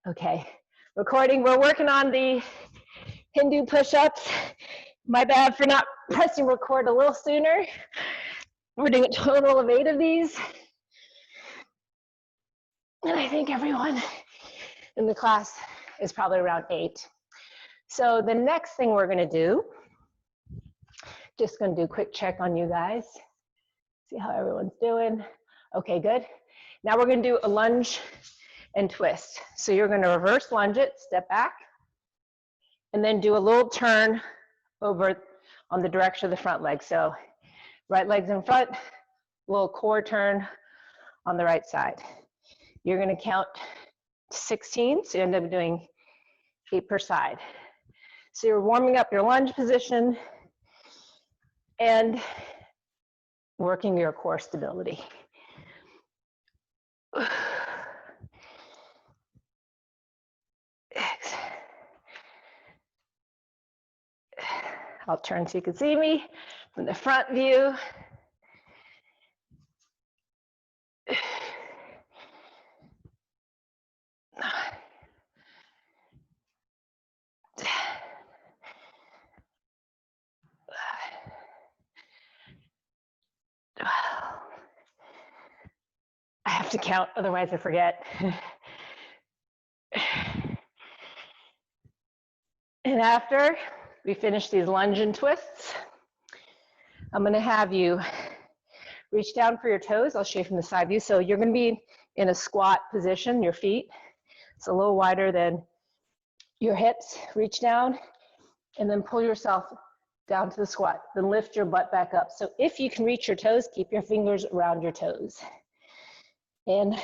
Okay, recording. We're working on the Hindu push-ups. My bad for not pressing record a little sooner. We're doing a total of 8 of these. And I think everyone in the class is probably around 8. So the next thing we're gonna do, just gonna do a quick check on you guys. See how everyone's doing. Okay, good. Now we're gonna do a lunge and twist. So you're gonna reverse lunge it, step back, and then do a little turn over on the direction of the front leg. So right leg's in front, little core turn on the right side. You're gonna count to 16, so you end up doing 8 per side. So you're warming up your lunge position and working your core stability. I'll turn so you can see me from the front view. I have to count, otherwise I forget. And after we finish these lunge and twists, I'm gonna have you reach down for your toes. I'll show you from the side view. So you're gonna be in a squat position, your feet. It's a little wider than your hips. Reach down and then pull yourself down to the squat. Then lift your butt back up. So if you can reach your toes, keep your fingers around your toes. And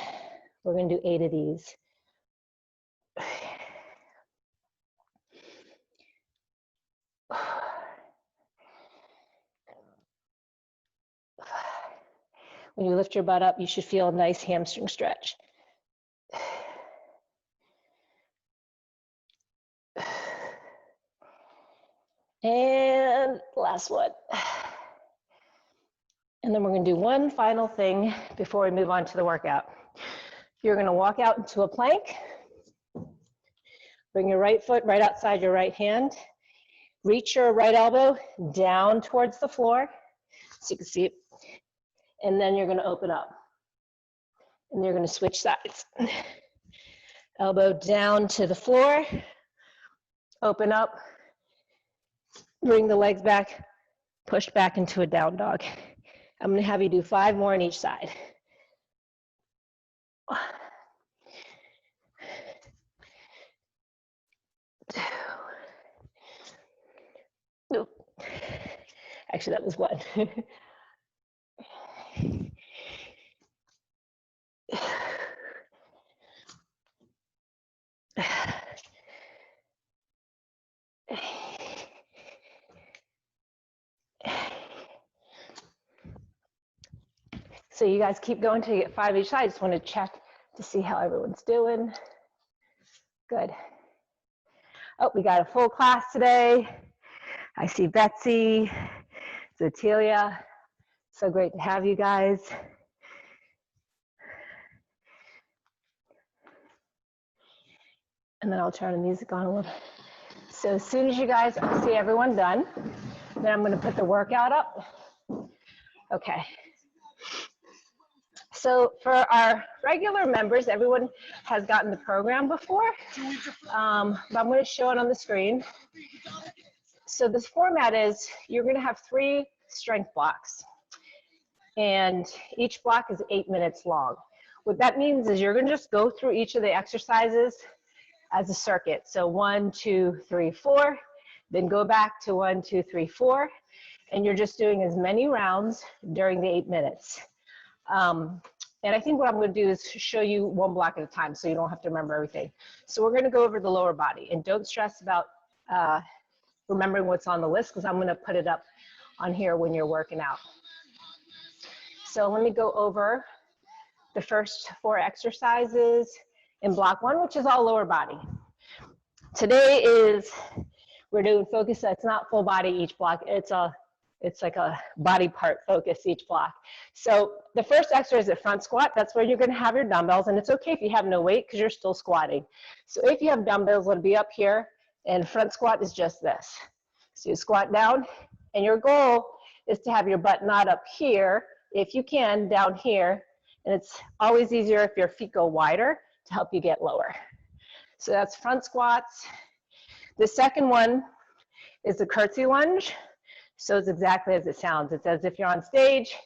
we're gonna do 8 of these. When you lift your butt up, you should feel a nice hamstring stretch. And last one. And then we're gonna do one final thing before we move on to the workout. You're gonna walk out into a plank. Bring your right foot right outside your right hand. Reach your right elbow down towards the floor, so you can see it. And then you're gonna open up. And you're gonna switch sides. Elbow down to the floor, open up, bring the legs back, push back into a down dog. I'm gonna have you do 5 more on each side. Nope. Actually, that was 1. So you guys keep going till you get 5 each side. I just want to check to see how everyone's doing. Good. Oh, we got a full class today. I see Betsy, Zotilia. So great to have you guys. And then I'll turn the music on a little. So as soon as you guys see everyone done, then I'm going to put the workout up. Okay. So for our regular members, everyone has gotten the program before, but I'm going to show it on the screen. So this format is you're going to have 3 strength blocks, and each block is 8 minutes long. What that means is you're going to just go through each of the exercises as a circuit. So 1, 2, 3, 4, then go back to 1, 2, 3, 4, and you're just doing as many rounds during the 8 minutes. And I think what I'm going to do is show you 1 block at a time so you don't have to remember everything. So we're going to go over the lower body, and don't stress about remembering what's on the list, because I'm going to put it up on here when you're working out. So let me go over the first 4 exercises in block 1, which is all lower body. Today we're doing focus, that's not full body each block, it's It's like a body part focus each block. So the first exercise is a front squat. That's where you're gonna have your dumbbells, and it's okay if you have no weight because you're still squatting. So if you have dumbbells, it'll be up here, and front squat is just this. So you squat down, and your goal is to have your butt not up here, if you can, down here, and it's always easier if your feet go wider to help you get lower. So that's front squats. The second one is the curtsy lunge. So it's exactly as it sounds. It's as if you're on stage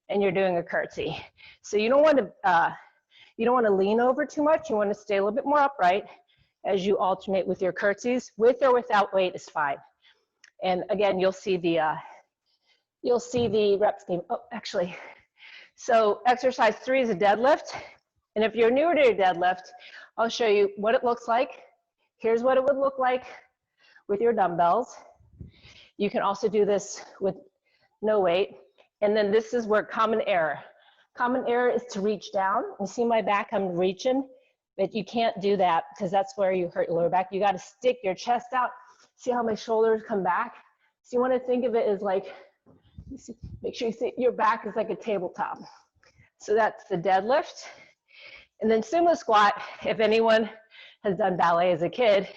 and you're doing a curtsy. So you don't want to lean over too much. You want to stay a little bit more upright as you alternate with your curtsies. With or without weight is fine. And again, you'll see the rep scheme. Oh, actually, so exercise 3 is a deadlift. And if you're newer to your deadlift, I'll show you what it looks like. Here's what it would look like with your dumbbells. You can also do this with no weight. And then this is where common error. Common error is to reach down. You see my back, I'm reaching, but you can't do that because that's where you hurt your lower back. You got to stick your chest out. See how my shoulders come back? So you want to think of it as like, make sure you see your back is like a tabletop. So that's the deadlift. And then sumo squat, if anyone has done ballet as a kid,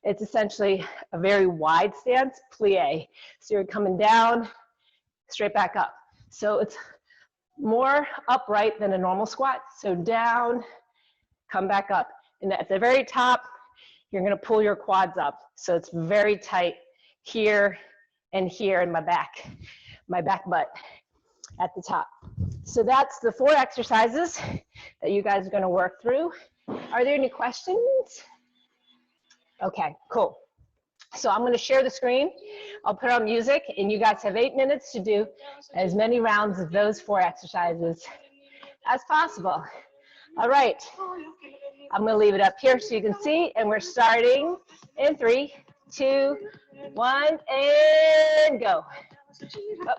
it's essentially a very wide stance, plie. So you're coming down, straight back up. So it's more upright than a normal squat. So down, come back up. And at the very top, you're gonna pull your quads up. So it's very tight here and here in my back butt at the top. So that's the 4 exercises that you guys are gonna work through. Are there any questions? Okay, cool. So I'm gonna share the screen. I'll put on music and you guys have 8 minutes to do as many rounds of those 4 exercises as possible. All right, I'm gonna leave it up here so you can see, and we're starting in 3, 2, 1, and go. Oh.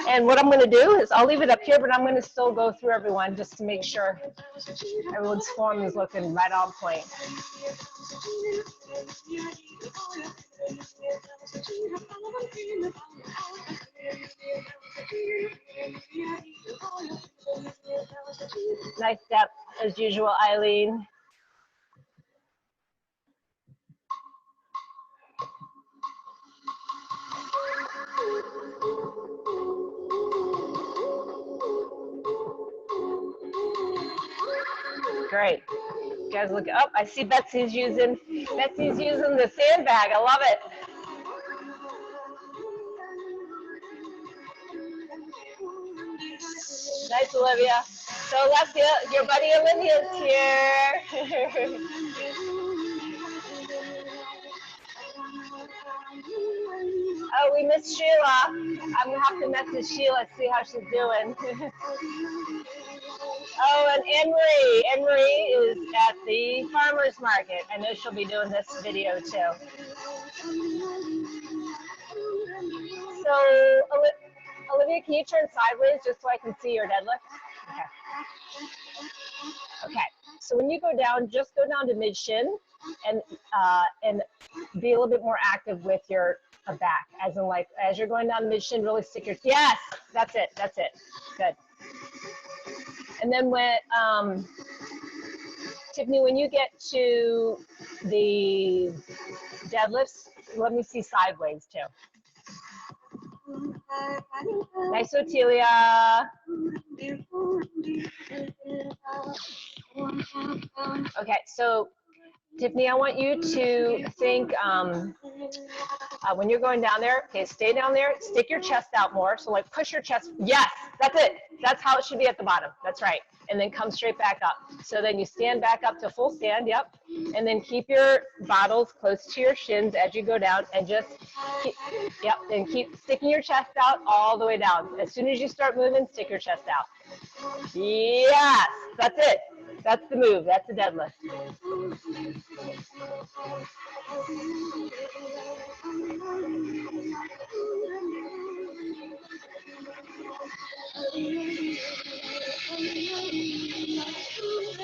And what I'm going to do is I'll leave it up here, but I'm going to still go through everyone just to make sure everyone's form is looking right on point. Nice step as usual, Eileen. Great. You guys look up. I see Betsy's using the sandbag. I love it. Nice, Olivia. So Alessia, your buddy Olivia's here. Oh, we missed Sheila. I'm gonna have to message Sheila, see how she's doing. Oh, and Anne-Marie is at the farmer's market. I know she'll be doing this video too. So, Olivia, can you turn sideways just so I can see your deadlift? Okay. Okay. So when you go down, just go down to mid shin and be a little bit more active with your back, as in like as you're going down mid shin, really stick your, yes, that's it, good. And then when Tiffany, when you get to the deadlifts, let me see sideways too. Nice, Otelia. Okay, so Tiffany, I want you to think when you're going down there, okay, stay down there, stick your chest out more. So like push your chest, yes, that's it. That's how it should be at the bottom, that's right. And then come straight back up. So then you stand back up to full stand, yep. And then keep your bottles close to your shins as you go down and just, and keep sticking your chest out all the way down. As soon as you start moving, stick your chest out. Yes, that's it. That's the move, that's the deadlift.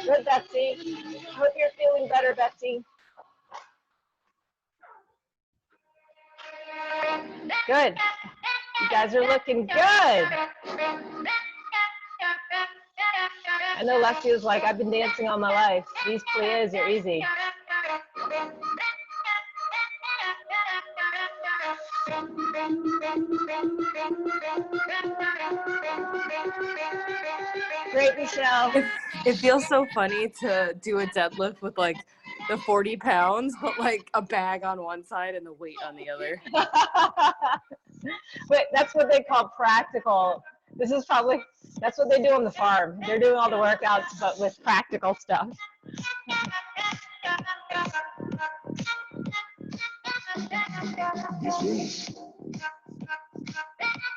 Good, Betsy. Hope you're feeling better, Betsy. Good. You guys are looking good. I know Leslie was like, I've been dancing all my life. These pliés are easy. Great, Michelle. It feels so funny to do a deadlift with like the 40 pounds, but like a bag on one side and the weight on the other. But that's what they call practical. This is probably, that's what they do on the farm. They're doing all the workouts, but with practical stuff.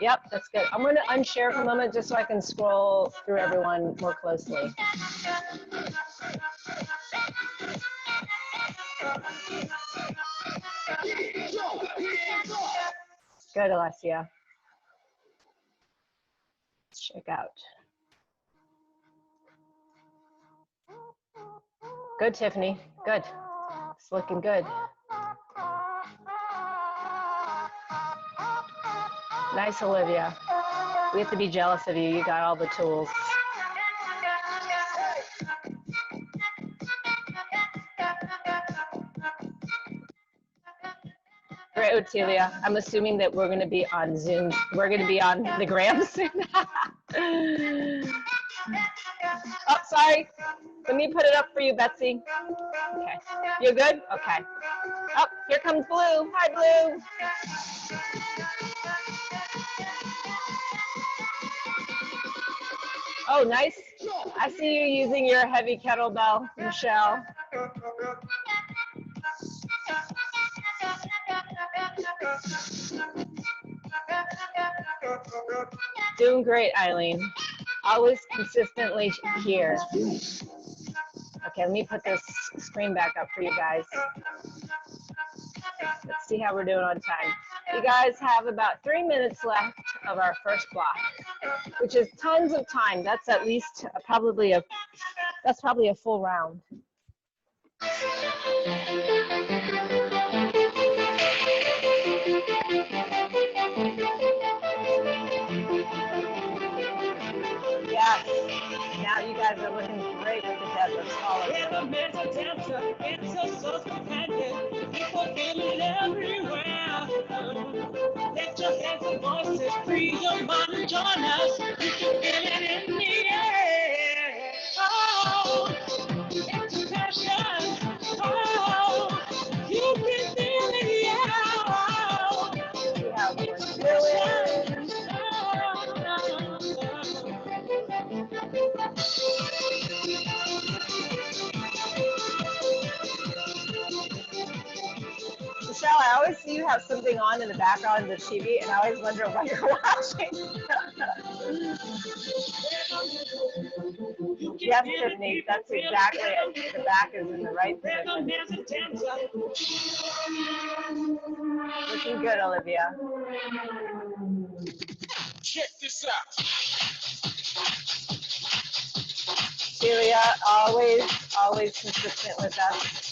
Yep, that's good. I'm going to unshare for a moment just so I can scroll through everyone more closely. Good, Alessia. Check out. Good, Tiffany. Good. It's looking good. Nice, Olivia. We have to be jealous of you. You got all the tools. Great, Otelia. I'm assuming that we're going to be on Zoom. We're going to be on the gram soon. Oh, sorry. Let me put it up for you, Betsy. Okay. You're good? Okay. Oh, here comes Blue. Hi, Blue. Oh, nice. I see you using your heavy kettlebell, Michelle. Doing great, Eileen. Always consistently here. Okay, let me put this screen back up for you guys. Let's see how we're doing on time. You guys have about 3 minutes left of our first block, which is tons of time. That's at least probably a full round. Yes. Now you guys are looking great with the deadlifts, all of you. People feeling everywhere. Let your hands and voices free your mind and join us. You can feel it in the air. Oh, it's passion. Oh, you can feel it, yeah. See how we're doing. Michelle, I always see you have something on in the background of the TV, and I always wonder what you're watching. Yes, Tiffany, that's exactly it. The back is in the right position. Looking good, Olivia. Check this out. Celia, always consistent with us.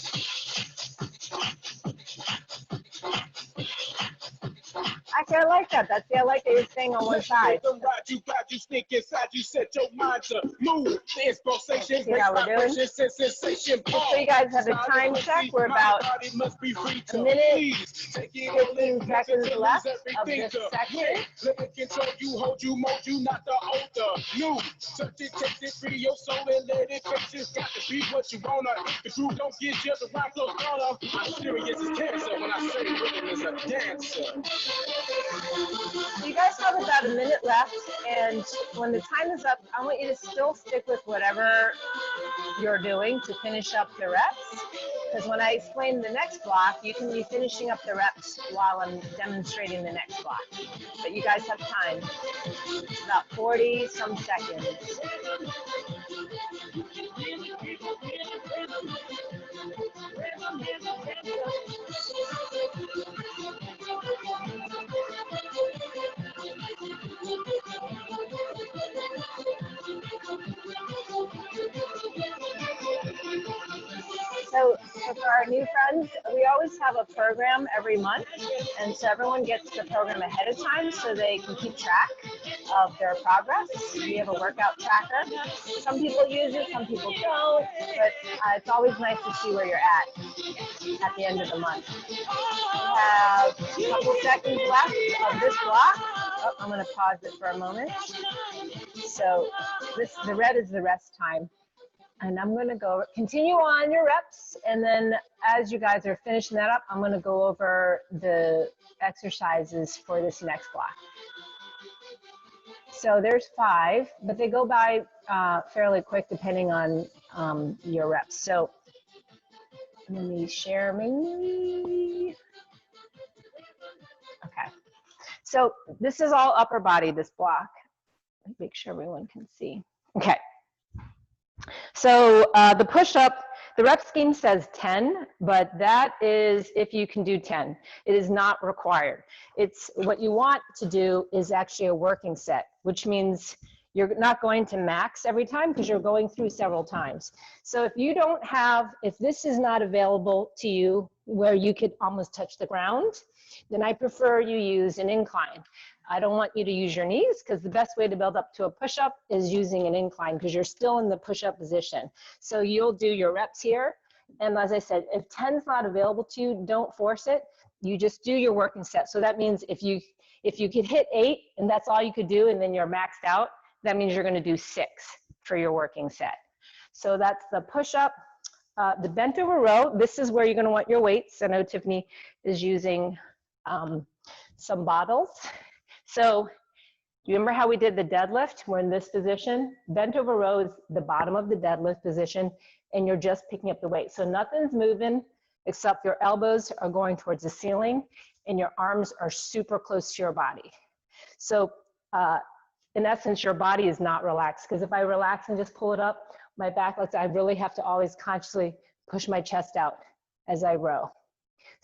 Actually, I like that. That's I like that you're staying on one side. You think inside, you set your mind to move. See how we're doing? Just so you guys have a time check, we're about a minute, 15 seconds left of this section. Let it control you, hold you, mold you, not the older. New, touch it, taste it, free your soul and let it fix it. Got to be what you wanna. The groove don't get just around close corner. I'm serious as cancer when I say rhythm is a dancer. You guys have about a minute left, and when the time is up, I want you to still stick with whatever you're doing to finish up the reps, because when I explain the next block, you can be finishing up the reps while I'm demonstrating the next block. But you guys have time. It's about 40-some seconds. So for our new friends, we always have a program every month, and so everyone gets the program ahead of time so they can keep track of their progress. We have a workout tracker. Some people use it, some people don't, but it's always nice to see where you're at the end of the month. We have a couple seconds left of this block. Oh, I'm going to pause it for a moment. So the red is the rest time. And I'm going to go continue on your reps. And then as you guys are finishing that up, I'm going to go over the exercises for this next block. So there's 5, but they go by fairly quick depending on your reps. So let me share my, okay. So this is all upper body, this block. Make sure everyone can see. Okay. So the push-up, the rep scheme says 10, but that is if you can do 10. It is not required. It's what you want to do is actually a working set, which means you're not going to max every time because you're going through several times. So if you don't have, if this is not available to you where you could almost touch the ground, then I prefer you use an incline. I don't want you to use your knees because the best way to build up to a push-up is using an incline because you're still in the push-up position. So you'll do your reps here. And as I said, if 10 is not available to you, don't force it. You just do your working set. So that means if you could hit 8 and that's all you could do and then you're maxed out, that means you're going to do 6 for your working set. So that's the push-up. The bent over row, this is where you're going to want your weights. I know Tiffany is using some bottles. So you remember how we did the deadlift? We're in this position. Bent over row is the bottom of the deadlift position, and you're just picking up the weight. So nothing's moving except your elbows are going towards the ceiling and your arms are super close to your body. So in essence, your body is not relaxed, because if I relax and just pull it up, my back looks, I really have to always consciously push my chest out as I row.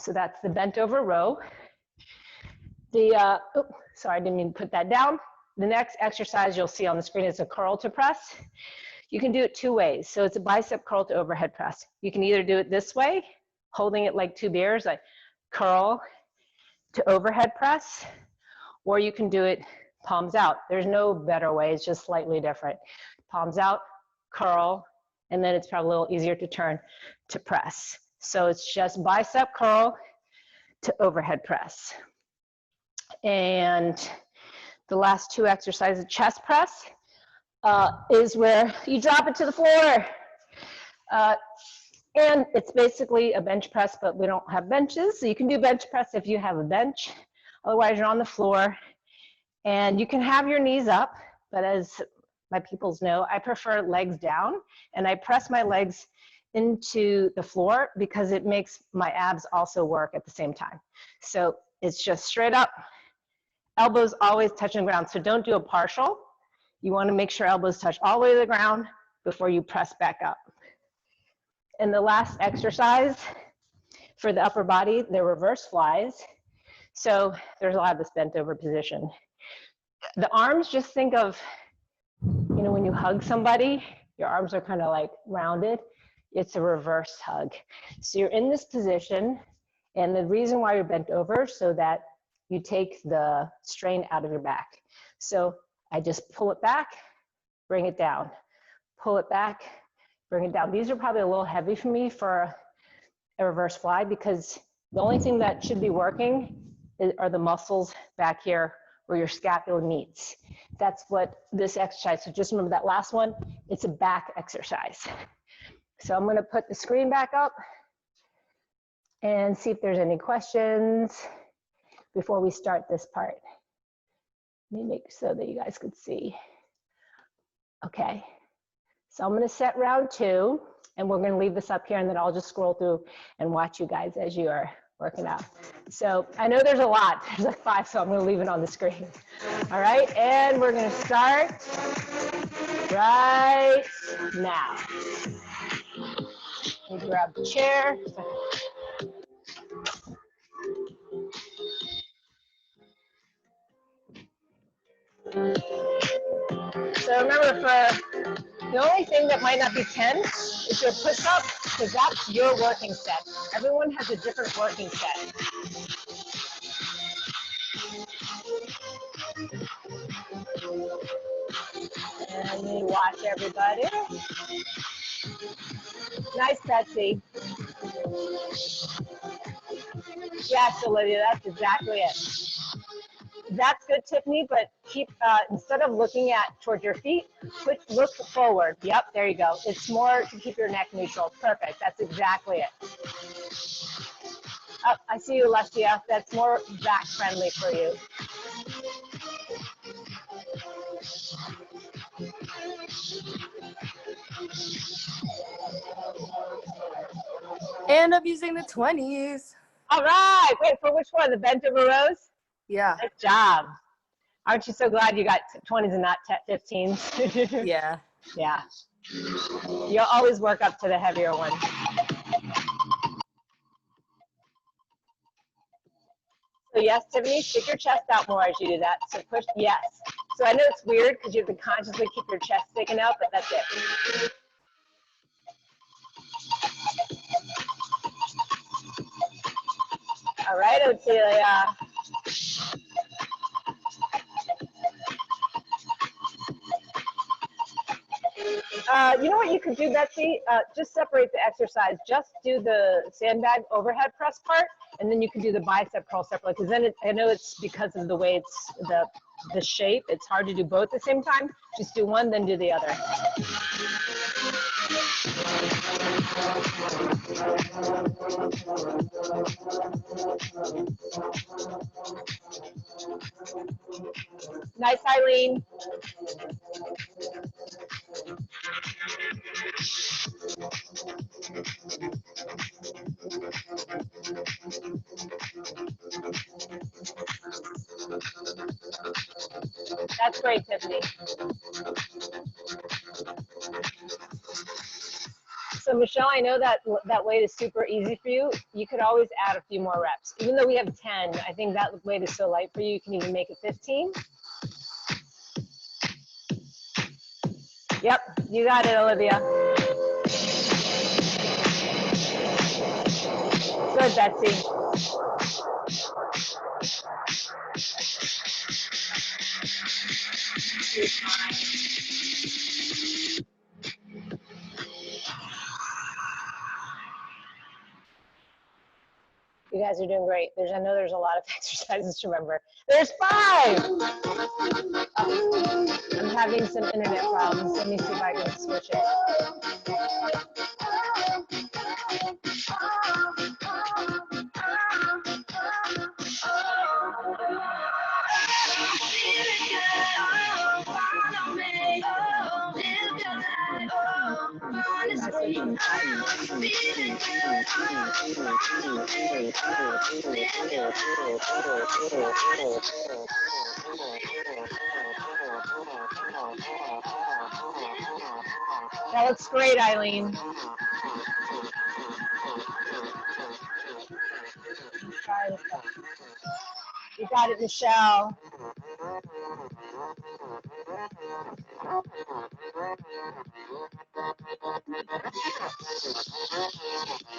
So that's the bent over row. Sorry, I didn't mean to put that down. The next exercise you'll see on the screen is a curl to press. You can do it 2 ways. So it's a bicep curl to overhead press. You can either do it this way, holding it like 2 bears, like curl to overhead press, or you can do it palms out. There's no better way, it's just slightly different. Palms out, curl, and then it's probably a little easier to turn to press. So it's just bicep curl to overhead press. And the last 2 exercises, chest press, is where you drop it to the floor. And it's basically a bench press, but we don't have benches. So you can do bench press if you have a bench. Otherwise, you're on the floor. And you can have your knees up, but as my peoples know, I prefer legs down. And I press my legs into the floor because it makes my abs also work at the same time. So it's just straight up. Elbows always touching the ground, so don't do a partial. You want to make sure elbows touch all the way to the ground before you press back up. And the last exercise for the upper body, the reverse flies. So there's a lot of this bent over position. The arms, just think of, you know, when you hug somebody, your arms are kind of like rounded. It's a reverse hug. So you're in this position, and the reason why you're bent over so that you take the strain out of your back. So I just pull it back, bring it down, pull it back, bring it down. These are probably a little heavy for me for a reverse fly because the only thing that should be working are the muscles back here where your scapula meets. That's what this exercise, so just remember that last one, it's a back exercise. So I'm gonna put the screen back up and see if there's any questions before we start this part. Let me make so that you guys could see. Okay, so I'm gonna set round 2 and we're gonna leave this up here and then I'll just scroll through and watch you guys as you are working out. So I know there's a lot, there's like 5, so I'm gonna leave it on the screen. All right, and we're gonna start right now. Let me grab the chair. So remember, for the only thing that might not be 10 is your push-up because that's your working set. Everyone has a different working set. And we watch everybody. Nice, Betsy. Yes, Olivia, that's exactly it. That's good, Tiffany, but keep, instead of looking towards your feet, look forward. Yep, there you go. It's more to keep your neck neutral. Perfect, that's exactly it. Oh, I see you, Alessia. That's more back friendly for you. And I'm using the 20s. All right, wait, for which one? The bent over rows? Yeah. Nice job. Aren't you so glad you got 20s and not 15s? Yeah. Yeah. You'll always work up to the heavier one. So yes, Tiffany, stick your chest out more as you do that. So push, yes. So I know it's weird because you have to consciously keep your chest sticking out, but that's it. All right, Otelia. You know what you could do, Betsy? Just separate the exercise. Just do the sandbag overhead press part, and then you can do the bicep curl separately. Because then I know it's because of the way it's the shape. It's hard to do both at the same time. Just do one, then do the other. Nice, Eileen. That's great, Tiffany. So Michelle, I know that weight is super easy for you. You could always add a few more reps. Even though we have 10, I think that weight is so light for you, you can even make it 15. Yep, you got it, Olivia. Good, Betsy. You guys are doing great. I know there's a lot of exercises to remember. There's 5. Oh, I'm having some internet problems. Let me see if I can switch it. That looks great, Eileen. You got it, Michelle.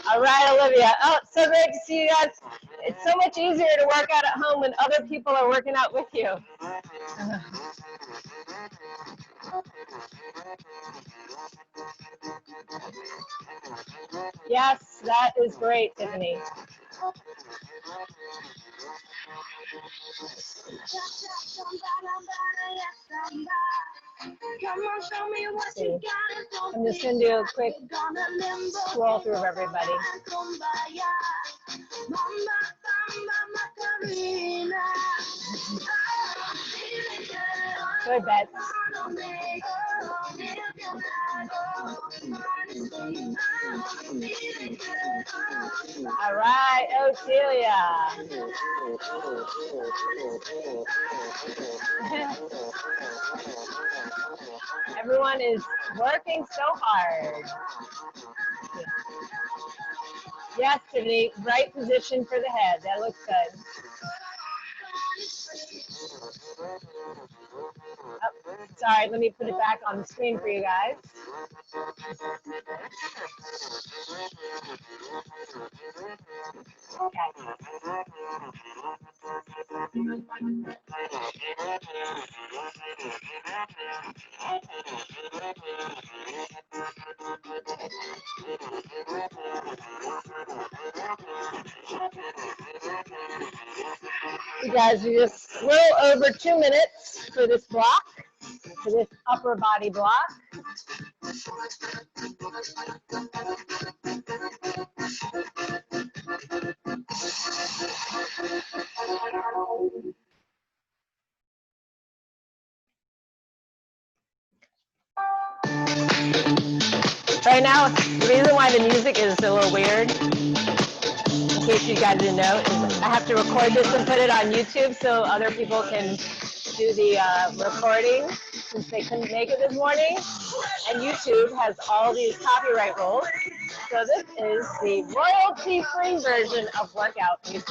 All right, Olivia. Oh, so great to see you guys. It's so much easier to work out at home when other people are working out with you. Yes, that is great, Tiffany. I'm just going to do a quick scroll through of everybody. Good, Beth. All right, Otelia. Everyone is working so hard. Yes, Tiffany, right position for the head. That looks good. Oh, sorry, let me put it back on the screen for you guys. Okay. You guys are just a little over 2 minutes for this block, for this upper body block. Right now, the reason why the music is a little weird, in case you guys didn't know, is I have to record this and put it on YouTube so other people can do the recording since they couldn't make it this morning. And YouTube has all these copyright rules. So this is the royalty-free version of workout music.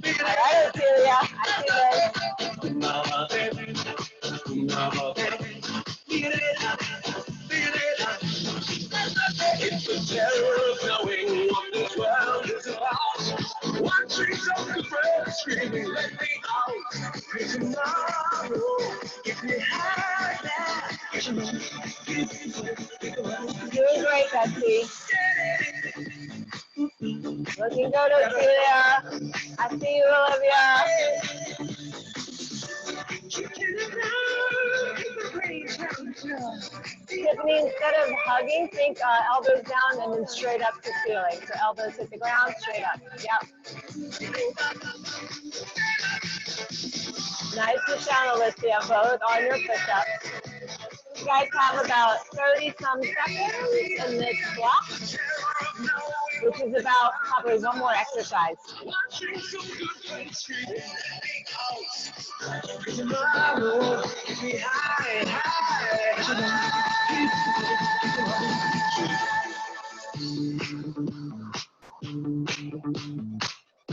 All right, Ophelia, I see It's the terror of knowing what this world is about. Watching some friends screaming, let me out. Cause tomorrow, if you have that, doing great, Betsy. Looking good, Ophelia. I see you, Olivia. Tiffany, instead of hugging, think elbows down and then straight up to ceiling. So elbows hit the ground, straight up. Yep. Nice, Michelle and Alicia, both on your push-ups. You guys have about 30-some seconds in this block, which is about probably one more exercise.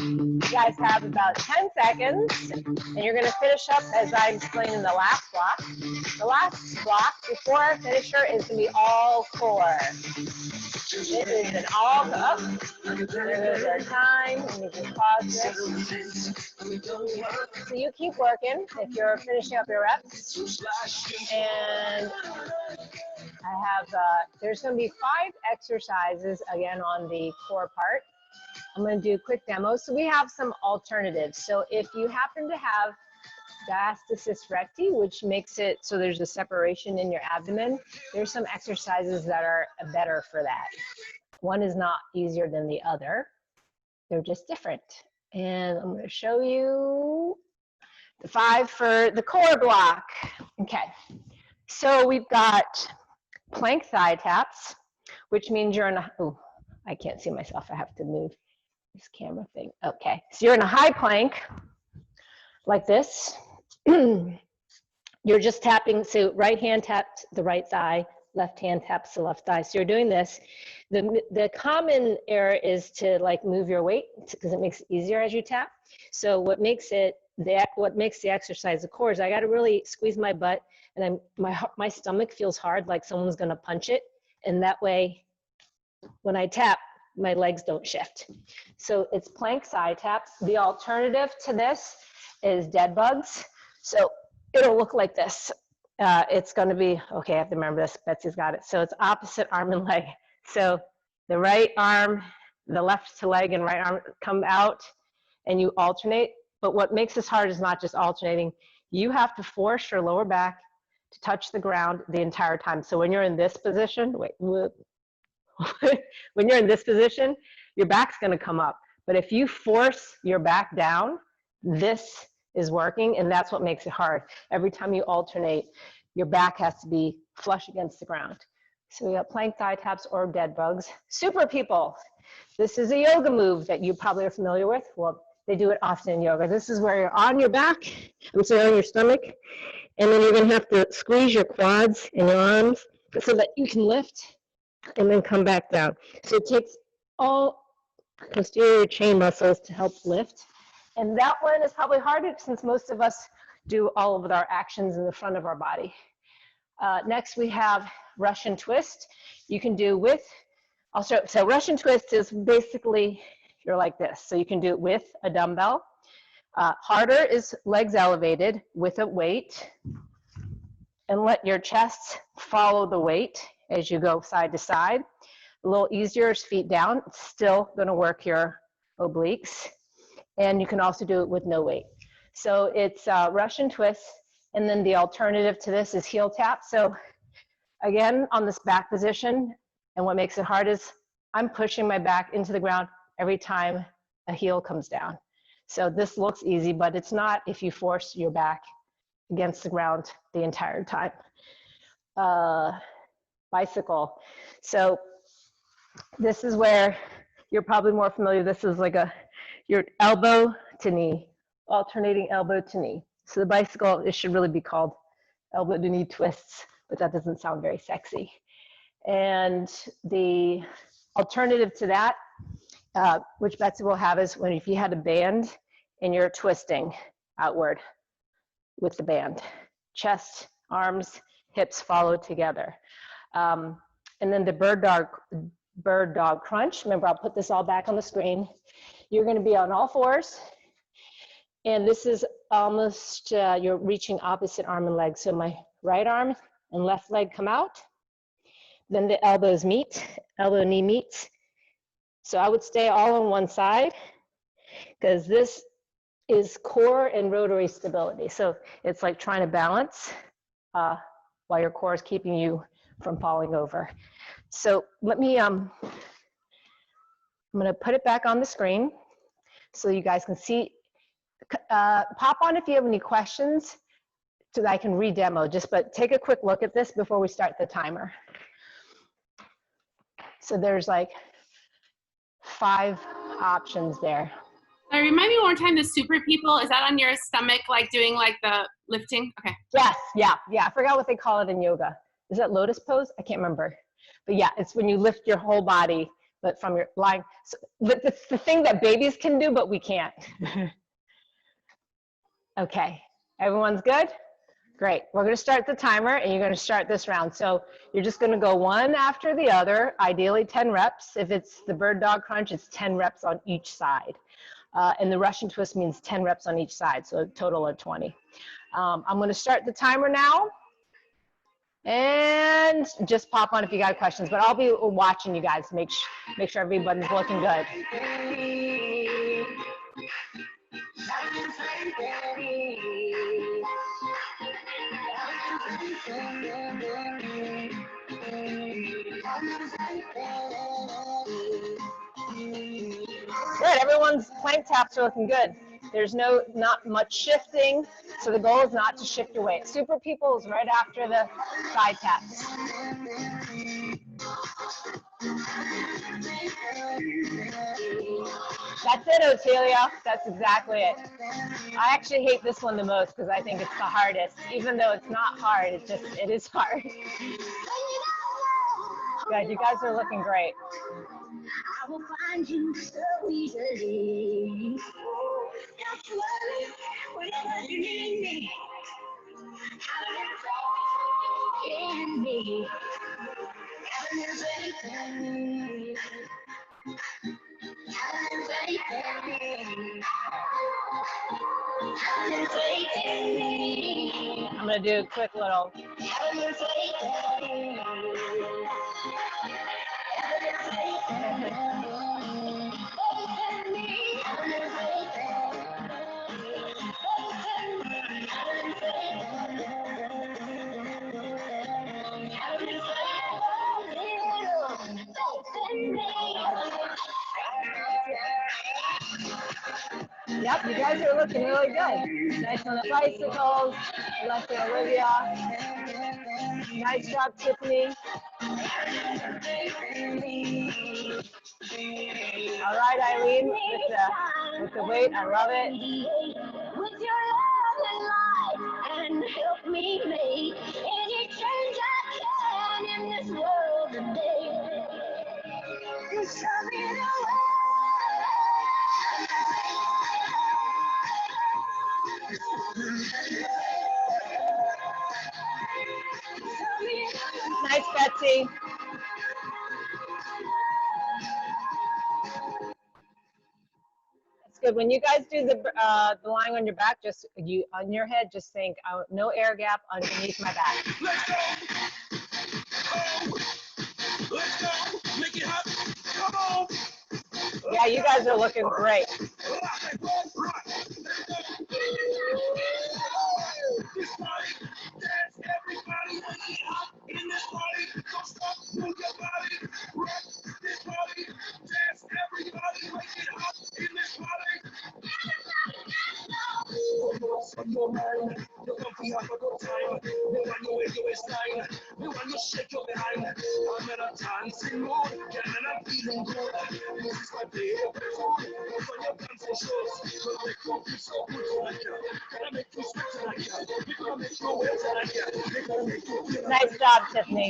You guys have about 10 seconds, and you're going to finish up as I explained in the last block. The last block before finisher is going to be all core. It is an all up. There is our time, and you can pause this. So you keep working if you're finishing up your reps. And I have, there's going to be 5 exercises again on the core part. I'm going to do a quick demo. So we have some alternatives. So if you happen to have diastasis recti, which makes it so there's a separation in your abdomen, there's some exercises that are better for that. One is not easier than the other. They're just different. And I'm going to show you the 5 for the core block. Okay. So we've got plank thigh taps, which means you're in a, oh, I can't see myself. I have to move this camera thing. Okay, so you're in a high plank like this. You're just tapping, so right hand taps the right thigh, left hand taps the left thigh. So you're doing this. The common error is to like move your weight because it makes it easier as you tap. So what makes it, what makes the exercise the core is I got to really squeeze my butt, and my stomach feels hard like someone's going to punch it, and that way when I tap, my legs don't shift. So it's plank side taps. The alternative to this is dead bugs. So it'll look like this. It's going to be, okay, I have to remember this. Betsy's got it. So it's opposite arm and leg. So the right arm, the left leg and right arm come out and you alternate. But what makes this hard is not just alternating. You have to force your lower back to touch the ground the entire time. So when you're in this position, wait, whoop. When you're in this position, your back's going to come up. But if you force your back down, this is working, and that's what makes it hard. Every time you alternate, your back has to be flush against the ground. So we got plank thigh taps or dead bugs. Super people, this is a yoga move that you probably are familiar with. Well, they do it often in yoga. This is where you're on your back, on your stomach, And then you're gonna have to squeeze your quads and your arms so that you can lift and then come back down. So it takes all posterior chain muscles to help lift. And that one is probably harder since most of us do all of our actions in the front of our body. Next we have Russian twist. You can do with, I'll show, so Russian twist is basically, you're like this. So you can do it with a dumbbell. Harder is legs elevated with a weight, and let your chest follow the weight as you go side to side. A little easier is feet down. It's still gonna work your obliques. And you can also do it with no weight. So it's Russian twist, and then the alternative to this is heel tap. So again, on this back position, and what makes it hard is I'm pushing my back into the ground every time a heel comes down. So this looks easy, but it's not if you force your back against the ground the entire time. Bicycle. So this is where you're probably more familiar. This is like your elbow to knee, alternating elbow to knee. So the bicycle, it should really be called elbow to knee twists, but that doesn't sound very sexy. And the alternative to that, which Betsy will have, is when if you had a band and you're twisting outward with the band. Chest, arms, hips follow together. And then the bird dog crunch. Remember, I'll put this all back on the screen. You're gonna be on all fours. And this is almost, you're reaching opposite arm and leg. So my right arm and left leg come out. Then the elbows meet, elbow knee meets. So I would stay all on one side because this is core and rotary stability. So it's like trying to balance while your core is keeping you from falling over. So let me, I'm gonna put it back on the screen so you guys can see. Pop on if you have any questions so that I can re-demo, but take a quick look at this before we start the timer. So there's like 5 options there. Remind me one more time, the super people, is that on your stomach, like doing like the lifting? Okay. Yes, yeah. I forgot what they call it in yoga. Is that lotus pose? I can't remember. But yeah, it's when you lift your whole body, but from your lying. So it's the thing that babies can do, but we can't. Okay, everyone's good? Great. We're gonna start the timer and you're gonna start this round. So you're just gonna go one after the other, ideally 10 reps. If it's the bird dog crunch, it's 10 reps on each side. And the Russian twist means 10 reps on each side, so a total of 20. I'm gonna start the timer now. And just pop on if you got questions, but I'll be watching you guys, make sure everybody's looking good. Good, everyone's plank taps are looking good. There's not much shifting, so the goal is not to shift your weight. Super people is right after the side taps. That's it, Otelia. That's exactly it. I actually hate this one the most because I think it's the hardest. Even though it's not hard, it is hard. Good, you guys are looking great. I will find you so easily. Whenever you need me, in me. I'm gonna do a quick little. Yep, you guys are looking really good. Nice on the bicycles. Lucky Olivia. Nice job, Tiffany. All right, Eileen, with the weight, I love it. With your love in life and help me make any change I can in this world today. You show me the Nice, Betsy. That's good. When you guys do the lying on your back, just on your head, just think no air gap underneath my back. Let's go. Let's go. Make it happen. Come on. Yeah, you guys are looking great. This party, dance, everybody. In this party, don't stop, move your body. Rock this party, dance, everybody. Make it hot in this party. On your mind, you're gonna be have a good time. No one know where you stand. No one know shake your behind. I'm in a dancing mood, and I'm feeling good. This is my favorite food. Put on your dancing shoes. Gonna make you feel so good tonight. Gonna make you sweat tonight. We're gonna make you wet tonight. We're gonna make you feel Nice job, Tiffany.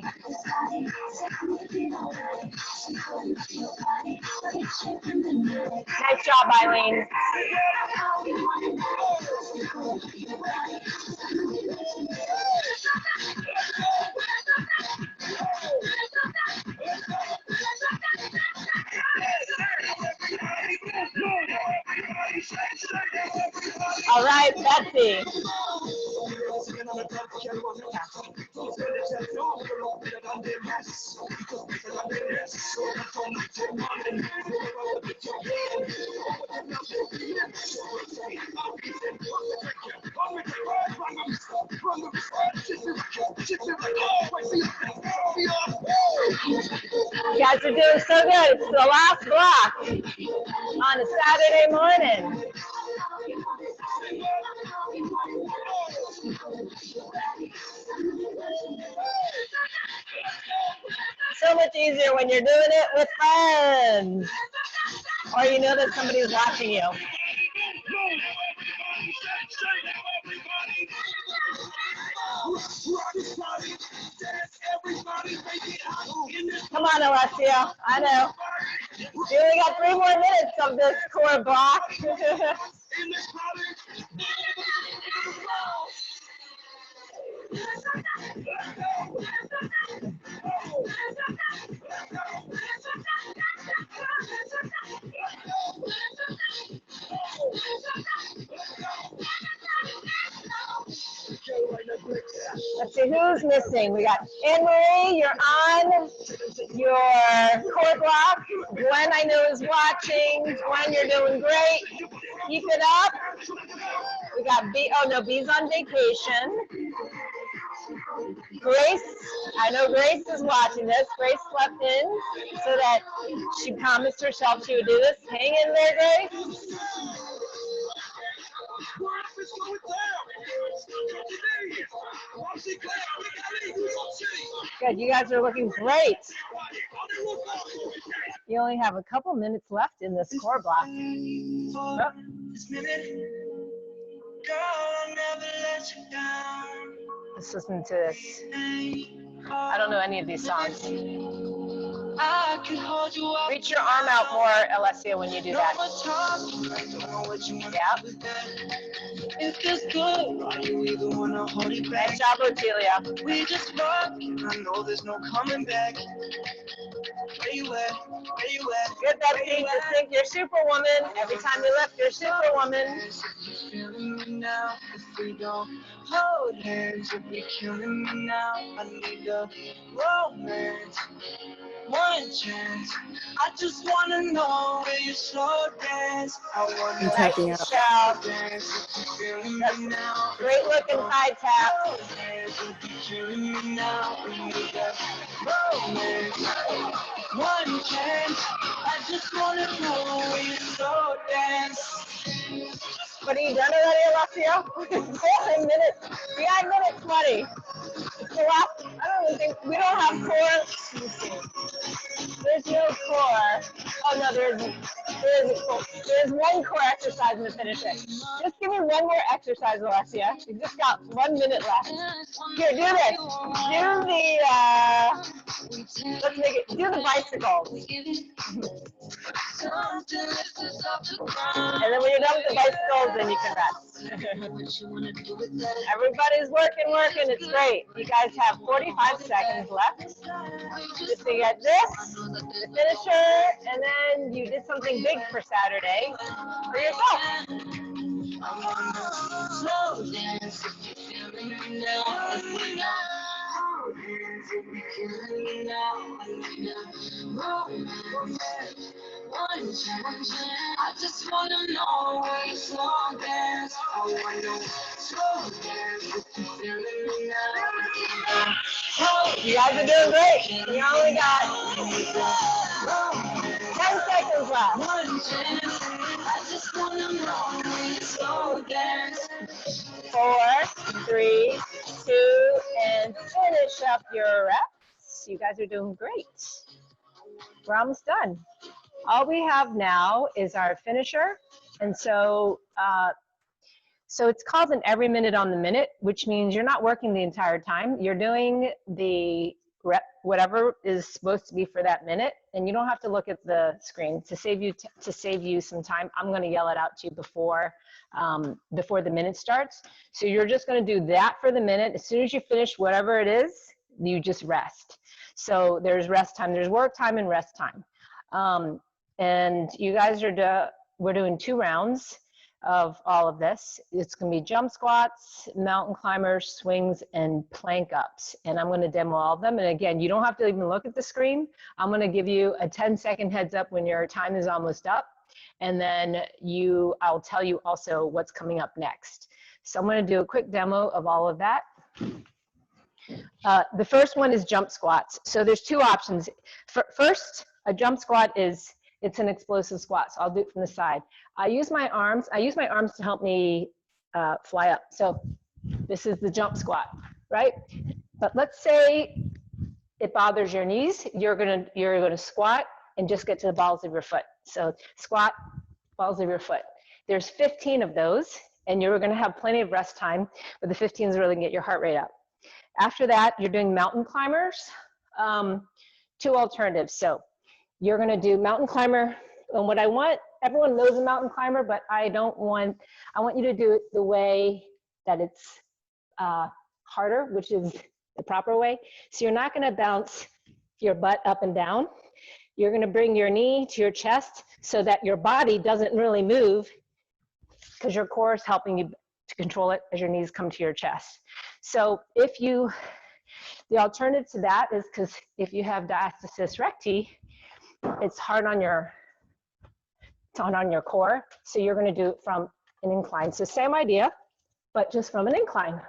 Nice job, Eileen. All right, Betsy. You guys are doing so good. It's the last block on a Saturday morning. So much easier when you're doing it with friends, or you know that somebody's watching you. Come on, Alessio. I know. You only got 3 more minutes of this core block. Let's see who's missing. We got Anne-Marie, you're on your core block. Gwen, I know, is watching. Gwen, you're doing great. Keep it up. We got B. Oh, no, B's on vacation. Grace, I know Grace is watching this. Grace slept in so that she promised herself she would do this. Hang in there, Grace. Good, you guys are looking great. You only have a couple minutes left in this core block. Oh. Let's listen to this. I don't know any of these songs. Reach your arm out more, Alessia, when you do that. Yeah. Nice job, Otelia. We just rock, I know there's no coming back. Where you at? Where you at? Good, Betsy. Just think you're Superwoman. Every time you lift, you're Superwoman. Feeling me now, if we don't hold hands, you'll be killing me now. I need a romance, one chance. I just wanna know where you slow dance. I wanna I'm typing out. Shout. dance if you feeling me now. Great looking side tap. Hold hands, you'll be killing me now. I need a romance, one chance. I just wanna know where you slow dance. What are you done already, Alessio? 4 minutes. We got minute 20. So I don't even think we don't have core. There's no core. Oh no, there is a core. There's one core exercise in the finisher. Just give me one more exercise, Alessia. You just got 1 minute left. Here, do this. Do the, let's make it, do the bicycles. And then when you're done with the bicycles, then you can rest. Everybody's working, it's great. You guys have 45 seconds left. Just to get this, the finisher, and then you did something big for Saturday for yourself. I just wanna know where you slow dance. I wanna slow dance if you feeling me now. You guys are doing great. You only got 10 seconds left. I just wanna know where you slow dance. 4, 3, 2, and finish up your reps. You guys are doing great. We're almost done. All we have now is our finisher. And so, so it's called an every minute on the minute, which means you're not working the entire time. You're doing the rep, whatever is supposed to be for that minute, and you don't have to look at the screen. To save you some time, I'm going to yell it out to you before the minute starts. So you're just going to do that for the minute. As soon as you finish whatever it is, you just rest. So there's rest time, there's work time and rest time. And you guys are we're doing 2 rounds of all of this. It's going to be jump squats, mountain climbers, swings, and plank ups. And I'm going to demo all of them. And again, you don't have to even look at the screen. I'm going to give you a 10-second heads up when your time is almost up. And then I'll tell you also what's coming up next. So I'm going to do a quick demo of all of that. The first one is jump squats. So there's 2 options. First, a jump squat it's an explosive squat. So I'll do it from the side. I use my arms to help me fly up. So this is the jump squat, right? But let's say it bothers your knees. You're gonna squat and just get to the balls of your foot. So squat, balls of your foot. There's 15 of those, and you're gonna have plenty of rest time, but the 15 is really gonna get your heart rate up. After that, you're doing mountain climbers. 2 alternatives. So you're gonna do mountain climber, and what I want, everyone knows a mountain climber, but I want you to do it the way that it's harder, which is the proper way. So you're not gonna bounce your butt up and down. You're gonna bring your knee to your chest so that your body doesn't really move, because your core is helping you to control it as your knees come to your chest. So the alternative to that is, because if you have diastasis recti, it's hard on your core. So you're gonna do it from an incline. So same idea, but just from an incline.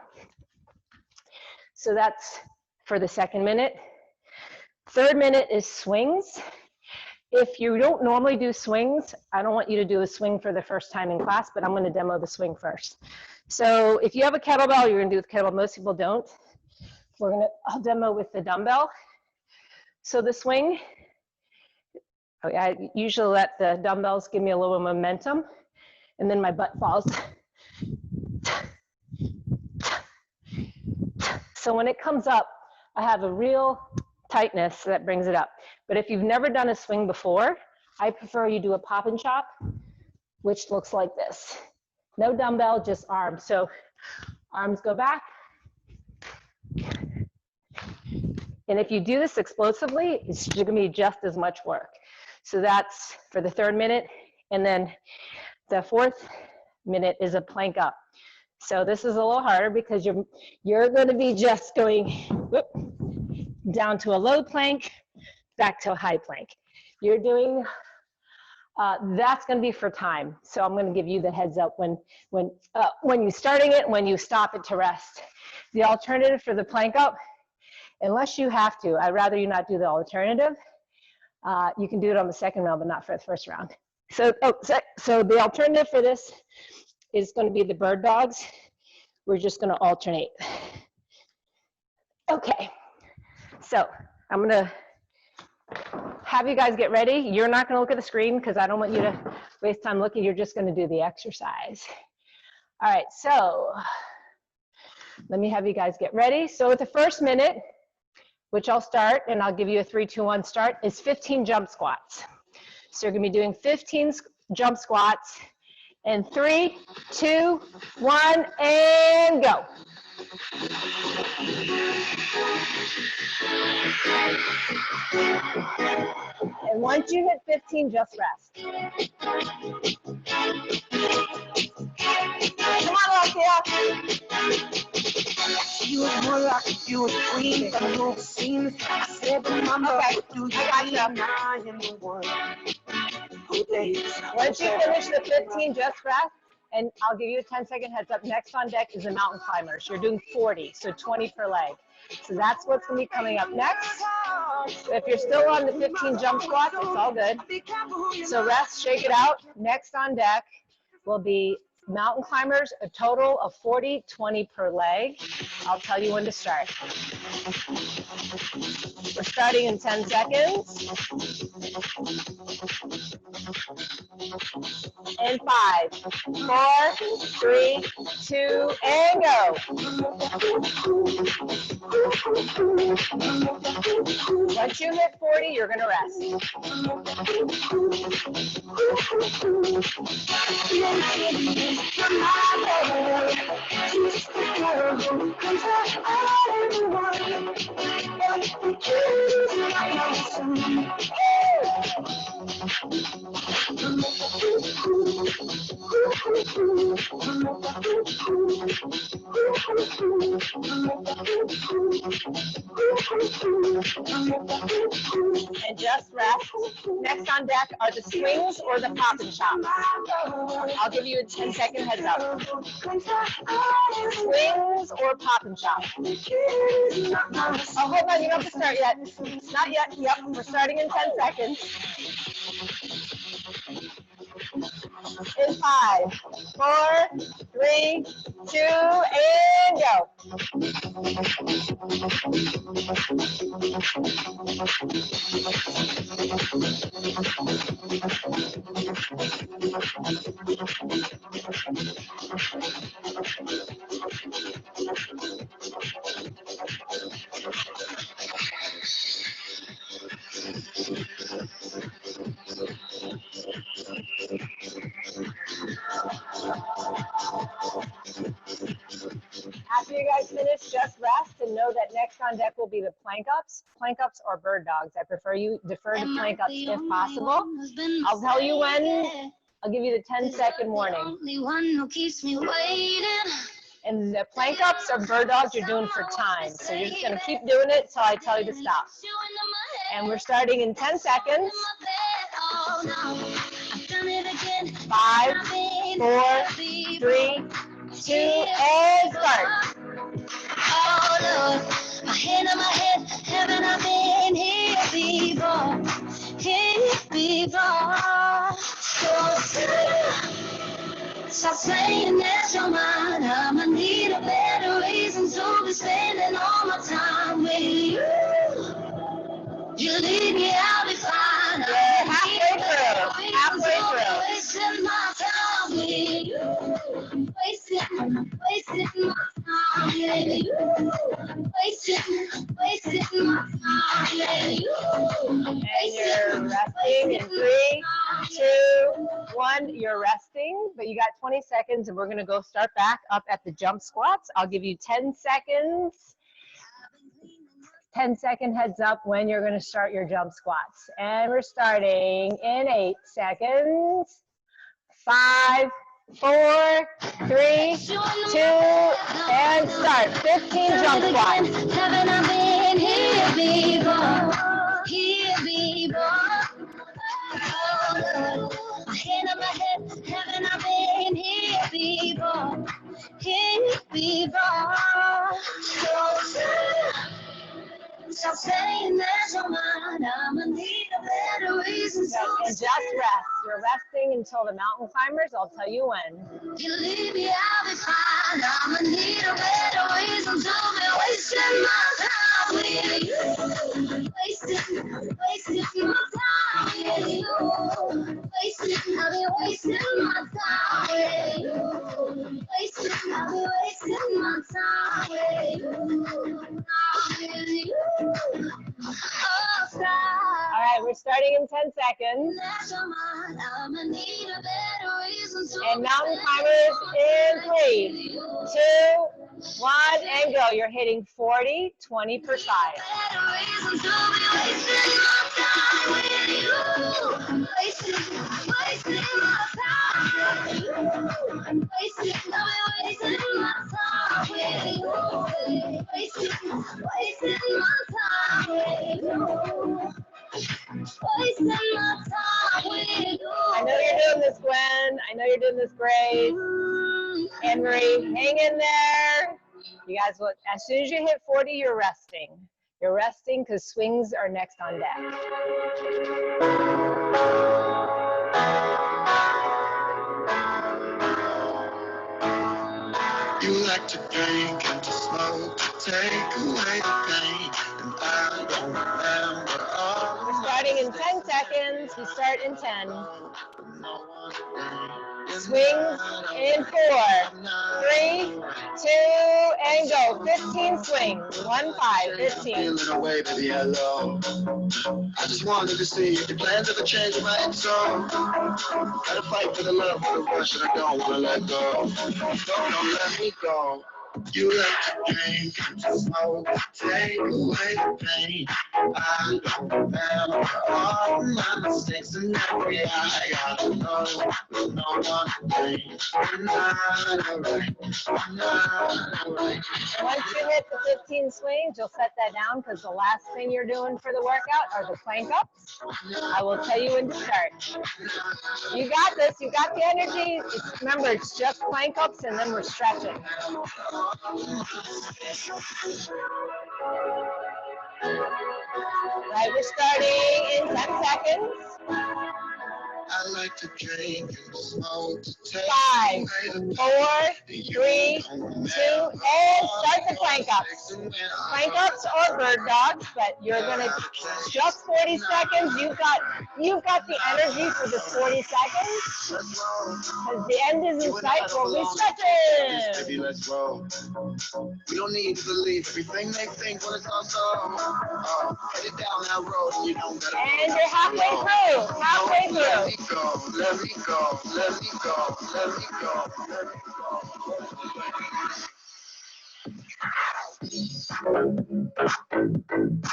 So that's for the 2nd minute. 3rd minute is swings. If you don't normally do swings, I don't want you to do a swing for the first time in class, but I'm gonna demo the swing first. So if you have a kettlebell, you're gonna do with kettlebell. Most people don't. I'll demo with the dumbbell. So the swing, I usually let the dumbbells give me a little momentum, and then my butt falls. So when it comes up, I have a real tightness that brings it up. But if you've never done a swing before, I prefer you do a pop and chop, which looks like this. No dumbbell, just arms. So arms go back. And if you do this explosively, it's gonna be just as much work. So that's for the 3rd minute. And then the 4th minute is a plank up. So this is a little harder because you're gonna be just going down to a low plank, back to a high plank. You're doing, that's gonna be for time. So I'm gonna give you the heads up when you're starting it, when you stop it to rest. The alternative for the plank up, unless you have to, I'd rather you not do the alternative. You can do it on the 2nd round, but not for the 1st round. So the alternative for this is going to be the bird dogs. We're just going to alternate. Okay, so I'm going to have you guys get ready. You're not going to look at the screen because I don't want you to waste time looking. You're just going to do the exercise. All right, so let me have you guys get ready. So at the first minute, which I'll start, and I'll give you a 3, 2, 1 start, is 15 jump squats. So you're going to be doing 15 jump squats in 3, 2, 1, and go. And once you hit 15, just rest. Come on, Alexia. You was more like you was queen, but I don't seem I said the mama, Okay, do you I got you. I am the one who dates. Once you finish the 15, just rest. And I'll give you a 10-second heads up. Next on deck is the mountain climbers. You're doing 40, so 20 per leg. So that's what's going to be coming up next. If you're still on the 15 jump squats, it's all good. So rest, shake it out. Next on deck will be mountain climbers, a total of 40, 20 per leg. I'll tell you when to start. We're starting in 10 seconds. In 5, 4, 3, 2, and go. Once you hit 40, you're going to rest. And just rest. Next on deck are the swings or the pop and chops. I'll give you a 10-second heads up. Swings or pop and chops. Oh, hold on, you don't have to start yet. Not yet. Yep, we're starting in 10 seconds. In 5, 4, 3, 2, and go. After you guys finish, just rest and know that next on deck will be the plank ups. Plank ups or bird dogs. I prefer you defer to plank ups if possible. I'll tell you when. I'll give you the 10-second warning. And the plank ups or bird dogs you're doing for time. So you're just going to keep doing it until I tell you to stop. And we're starting in 10 seconds. 5, 4, 3, 2, and start. Oh Lord, my hand on my head, haven't I been here before? Here before. Stop saying that you're mine. I'ma need a better reason to be spending all my time with you. You leave me, I'll be fine. Yeah, halfway through. Halfway through. Wasting my time with you. Wasting my time with you. Wasting my time with you. And you're resting in 3, 2, 1. You're resting, but you got 20 seconds, and we're going to go start back up at the jump squats. I'll give you 10 seconds. 10-second heads up when you're going to start your jump squats. And we're starting in 8 seconds. 5, 4, 3, 2, and start. 15 jump squats. Haven't I been here before? Here before. My hand on my head, haven't I been here before? Here before. Stop saying that you're mine. I'ma need a better reason to And just rest. You're resting until the mountain climbers. I'll tell you when. You leave me, I'll be fine. I'ma need a better reason to be wasting my time with you. Wasting my time. Wasting, I'll be wasting my time with you. Wasting, I'll be wasting my time with you. With you. Oh, stop. All right, we're starting in 10 seconds. And mountain climbers in 3, 2, 1, and go. You're hitting 40, 20 per side. I know you're doing this, Gwen. I know you're doing this great. Anne-Marie, hang in there. You guys, will, as soon as you hit 40, you're resting. You're resting because swings are next on deck. You like to drink and to smoke, to take away the pain, and I don't remember all. We're starting in 10 seconds. We start in 10. Swings in 4, 3, 2, and go. 15 swings. 1, 5, 15. Feeling away, baby, hello. I just wanted to see if your plans ever change my soul. Gotta fight for the love, for the rush, and I don't wanna let go. Don't let me go. You like to drink and to smoke, take away the pain. I don't remember all my mistakes and every I gotta know there's no one to blame. I'm not alright, I'm not alright. Once you hit the 15 swings, you'll set that down because the last thing you're doing for the workout are the plank ups. I will tell you when to start. You got this, you got the energy. Remember, it's just plank ups and then we're stretching. Right, we're starting in 10 seconds. I like to drink and smoke, to take 5, away the 4, 3, 2, and start the plank ups. Plank ups or bird dogs, but you're gonna just 40 seconds. You've got the energy for the 40 seconds. Because the end is in sight, we'll be stretching. Baby, let's roll. We don't need to believe everything they think when it's all so. Headed down that road and you don't gotta. And you're halfway through. Halfway through. Let me go, let me go, let me go, let me go.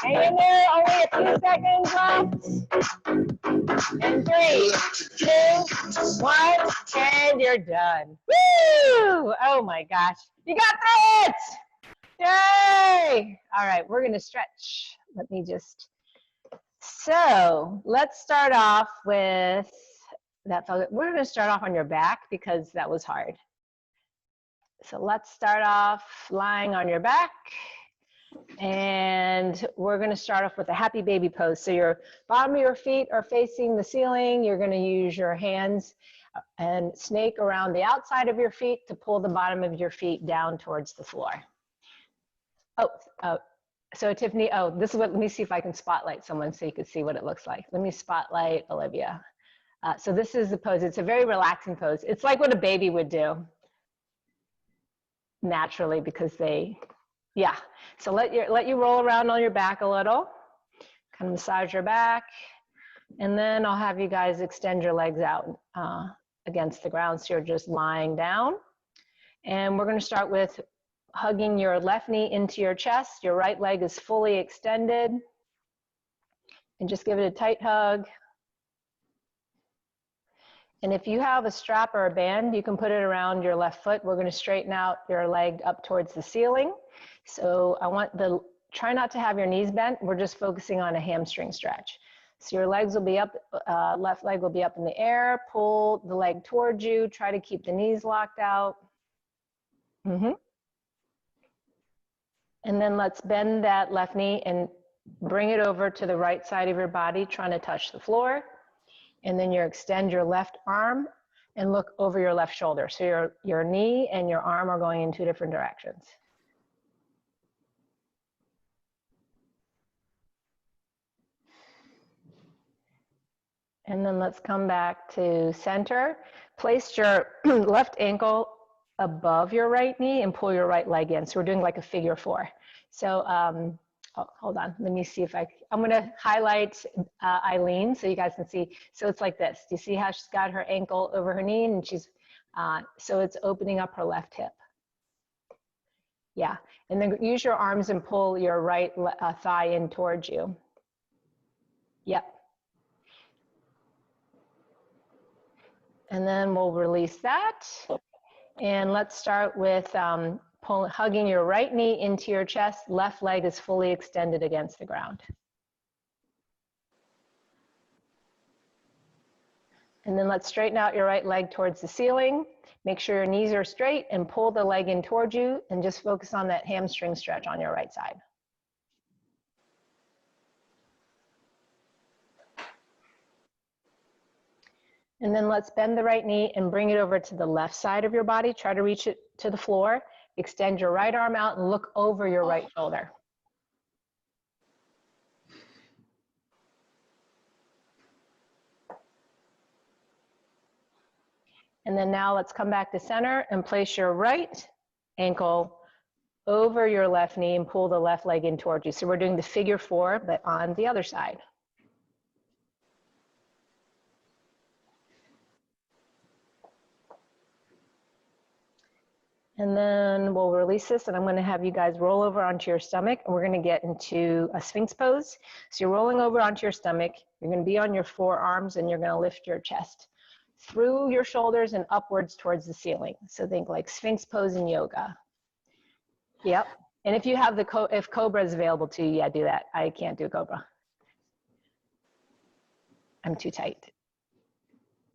Hang in there, only a few seconds left. And 3, 2, 1, and you're done. Woo! Oh my gosh, you got through it! Yay! All right, we're gonna stretch. Let me just, so let's start off with that. We're gonna start off on your back because that was hard. So let's start off lying on your back. And we're going to start off with a happy baby pose. So your bottom of your feet are facing the ceiling. You're going to use your hands and snake around the outside of your feet to pull the bottom of your feet down towards the floor. Oh, so Tiffany, this is what, let me see if I can spotlight someone so you can see what it looks like. Let me spotlight Olivia. So this is the pose. It's a very relaxing pose. It's like what a baby would do naturally because they, yeah. So let you roll around on your back a little, kind of massage your back, and then I'll have you guys extend your legs out against the ground so you're just lying down. And we're going to start with hugging your left knee into your chest. Your right leg is fully extended. And just give it a tight hug. And if you have a strap or a band, you can put it around your left foot. We're going to straighten out your leg up towards the ceiling. So I want try not to have your knees bent. We're just focusing on a hamstring stretch. So your legs will be up, left leg will be up in the air. Pull the leg towards you. Try to keep the knees locked out. And then let's bend that left knee and bring it over to the right side of your body, trying to touch the floor. And then you extend your left arm and look over your left shoulder. So your knee and your arm are going in two different directions. And then let's come back to center. Place your left ankle above your right knee and pull your right leg in. So we're doing like a figure 4. So hold on, let me see if I'm gonna highlight Eileen so you guys can see. So it's like this. Do you see how she's got her ankle over her knee and she's, so it's opening up her left hip. Yeah, and then use your arms and pull your right thigh in towards you. Yep. And then we'll release that. And let's start with hugging your right knee into your chest. Left leg is fully extended against the ground. And then let's straighten out your right leg towards the ceiling. Make sure your knees are straight and pull the leg in towards you and just focus on that hamstring stretch on your right side. And then let's bend the right knee and bring it over to the left side of your body. Try to reach it to the floor. Extend your right arm out and look over your right shoulder. And then now let's come back to center and place your right ankle over your left knee and pull the left leg in towards you. So we're doing the figure 4, but on the other side. And then we'll release this, and I'm gonna have you guys roll over onto your stomach, and we're gonna get into a Sphinx pose. So you're rolling over onto your stomach, you're gonna be on your forearms, and you're gonna lift your chest through your shoulders and upwards towards the ceiling. So think like Sphinx pose in yoga. Yep, and if you have if Cobra is available to you, yeah, do that. I can't do Cobra. I'm too tight.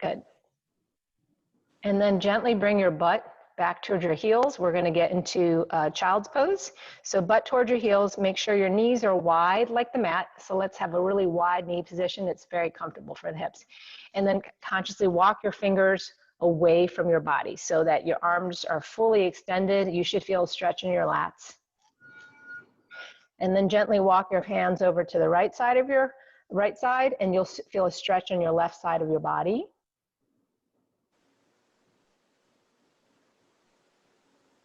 Good. And then gently bring your butt back towards your heels. We're going to get into child's pose. So butt towards your heels, make sure your knees are wide like the mat. So let's have a really wide knee position. It's very comfortable for the hips. And then consciously walk your fingers away from your body so that your arms are fully extended. You should feel a stretch in your lats. And then gently walk your hands over to the right side of your right side, and you'll feel a stretch on your left side of your body.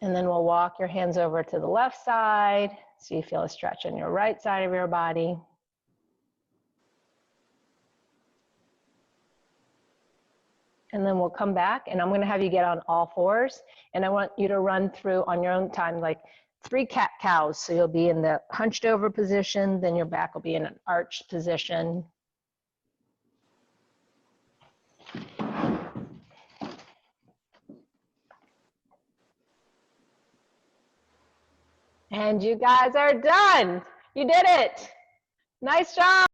And then we'll walk your hands over to the left side, so you feel a stretch on your right side of your body. And then we'll come back, and I'm gonna have you get on all fours, and I want you to run through on your own time, like 3 cat-cows. So you'll be in the hunched over position, then your back will be in an arched position. And you guys are done. You did it. Nice job.